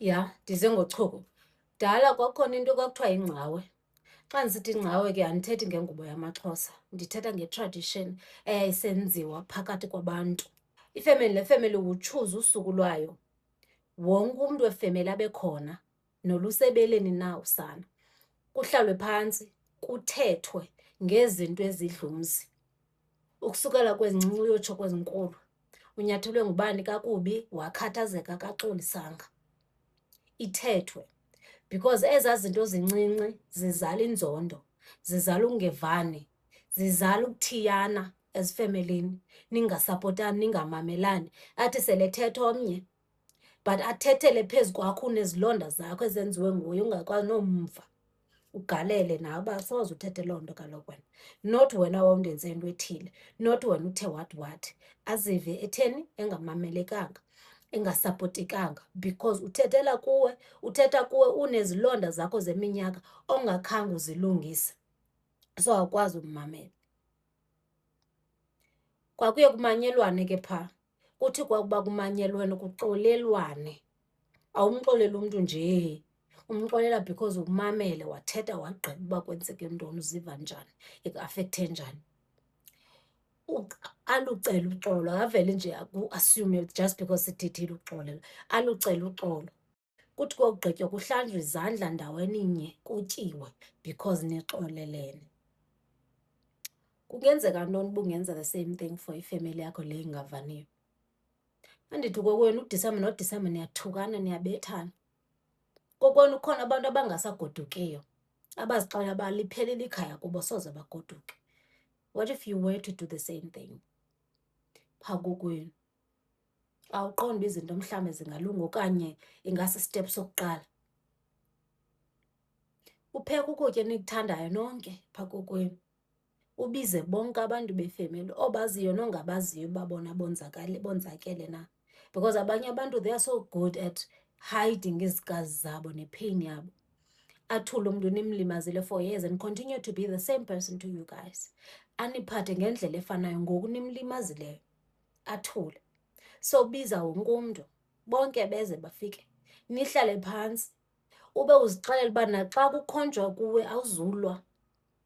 Ya, ndize ngochuku. Kudala kwakukhona into kwakuthiwa yingcawe. Xa ndisithi ingcawe ke andithethi ngengubo yamaXhosa, ndithetha nge-tradition eyayisenziwa phakathi kwabantu. Ifemeli nefemeli utshuza usuku lwayo, wonke umntu wefemeli abe khona, nolusebeleni na usana. Kuhlalwe phantsi, kuthethwe ngezinto ezidlumzi, ukusukela kwezincinci uyotsho kwezinkulu. Unyathelwe ngubani kakubi, wakhathazeka kaxolisanga. Ithethwe, because ezaa zinto zincinci zizala inzondo, zizala ukungevani, zizala ukuthiyana ezifemelini, ningasapotani, ningamamelani. Athi selethetha omnye, but athethele phezu kwakho unezilonda zakho ezenziwe nguye, ungakwazi nomva ugalele nawe uba soze uthethe loo nto kaloku wena. Not wena wawundenze into ethile, not wena uthe wathi. Azive etheni engamamelekanga, engasapotekanga, because uthethela kuwe, uthetha kuwe unezilonda zakho zeminyaka ongakhange uzilungise, so awukwazi ummamela. Kwakuye kumanyelwane ke phaa. Kuthi kwakuba kumanyelwane kuxolelwane. Awumxoleli umntu nje, umxolela because umamele, wathetha wagqiba uba kwenzeke ntoni, uziva njani, ikuafekthe njani. Alucele uxolo, akavele nje aku-assume just because sithethile uxolela. Alucele uxolo. Kuthi kokugqitywa kuhlanjwe izandla ndaweninye, kutyiwe because nixolelene. Kungenzeka ntoni uba ungenza the same thing for ifemeli yakho le ingavaniyo? Andithi kokwenu uDisemba noDisemba niyathukana, niyabethana. Kokwenu kukhona abantu abangasagodukiyo, abazixelela uba liphelile ikhaya kubo, soze bagoduke. What if you were to do the same thing phaa kokwenu? Awuqondi uba izinto mhlawumbe zingalunga okanye ingasistep sokuqala. Upheke ukutya enikuthandayo nonke phaa kokwenu, ubize bonke abantu befemeli, obaziyo nongabaziyo uba bona bonzakele na. Because abanye abantu they are so good at hiding izikazi zabo nepain yabo. Athule umntu nimlimazile for years and continue to be the same person to you guys. Aniphathe ngendlela efanayo ngoku nimlimazileyo, athule. So biza wonke umntu, bonke beze bafike, nihlale phantsi. Ube uzixelela uba naxa kukhonjwa kuwe awuzulwa,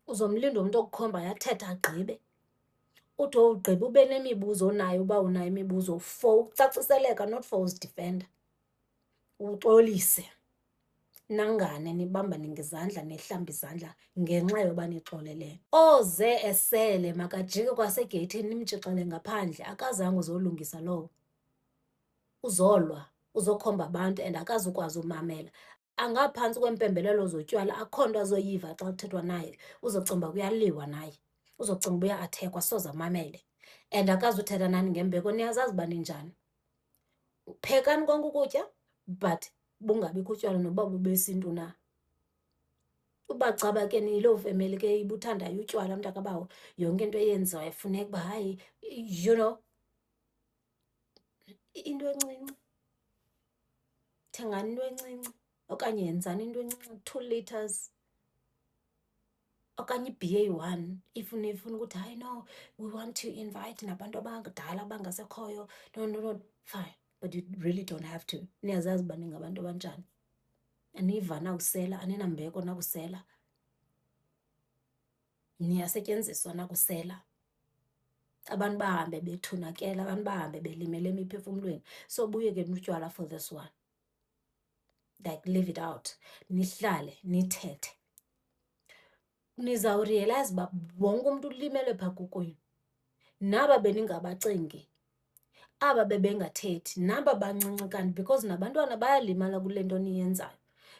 uzomlinda umntu okukhomba yathetha agqibe. Uthi ugqiba ube nemibuzo onayo, uba unayo imibuzo for ucaciseleka, not for uzidifenda. Uxolise, nangane, nibambane ngezandla, nehlamba izandla ngenxa yoba nixolelene. Oze esele makajike kwasegeyithini nimtshixele ngaphandle, akazange uzolungisa lowo. Uzolwa, uzokhomba abantu and akazukwazi umamela. Angaphantsi kwempembelelo zotywala, akho nto azoyiva xa kuthethwa naye. Uzocinga uba kuyaliwa naye, uzocinga uba uyaathekwa, soze amamele. And akazuthetha nani ngembeko, niyazazi uba ninjani. Phekani konke ukutya, but bungabikho utywala noba bubesintu na. Uba caba ke niyiloo femeli ke ibuthandayo utywala mntakabawo, yonke into eyenziwayo ifuneka uba hayi, you know, into encinci. Thengani into encinci, okanye yenzani into encinci, 2 liters, okanye i-BA1 if nifuna ukuthi hayi no, we want to invite nabantu abadala abangasekhoyo. No, fine, but you really don't have to. Niyazazi uba ningabantu abanjani, aniva nakusela, aninambeko nakusela, niyasetyenziswa nakusela. Abantu bahambe bethunakela, abantu bahambe belimele emiphefumlweni. So buye ke nutywala for this one. Like, leave it out. Nihlale, nithethe. Nizawurealize uba wonke umntu ulimele phaa kokwenu. Naba beningabacingi, aba bebengathethi, naba bancinci kanti, because nabantwana bayalimala kule nto niyenzayo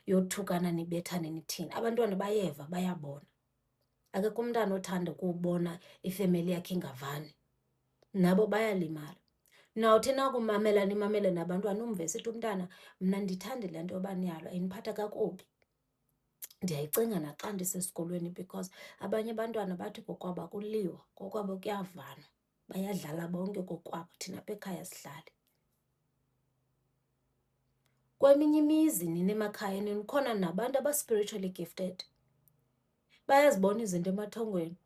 yothukana, nibethane, nithini. Abantwana bayeva, bayabona. Akekho umntana othanda ukubona ifemeli yakhe ingavani. Nabo bayalimala. Nawuthi nakumamela, nimamele nabantwana, umve sithi umntana, mna ndithanda le nto yoba niyalwa, indiphatha kakubi. Ndiyayicinga naxa ndisesikolweni because abanye abantwana bathi kokwabo kuliwa, kokwabo kuyavanwa, bayadlala bonke kokwabo, thina apha ekhaya sihlale. Kweminye imizi nina emakhaya nikhona nabantu aba-spiritually gifted. Bayazibona izinto emathongweni,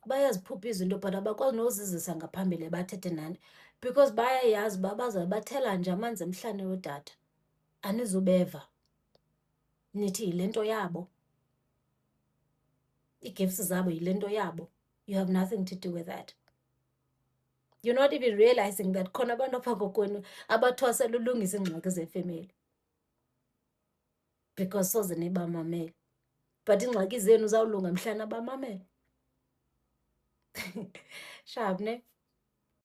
bayaziphupha izinto, but abakwazi nozizisa ngaphambili bathethe nani, because bayayazi uba baza bathela nje amanzi emhlane wodada. anizubeva nithi yile nto yabo, ii-gifts zabo yile nto yabo. You have nothing to do with that. You're not even realizing that khona abantu apha kokwenu abathwasela ulungisa iingxaki zefemeli because soze nibamamele. But iingxaki zenu zawulunga mhlana bamamele. Sharp, ne?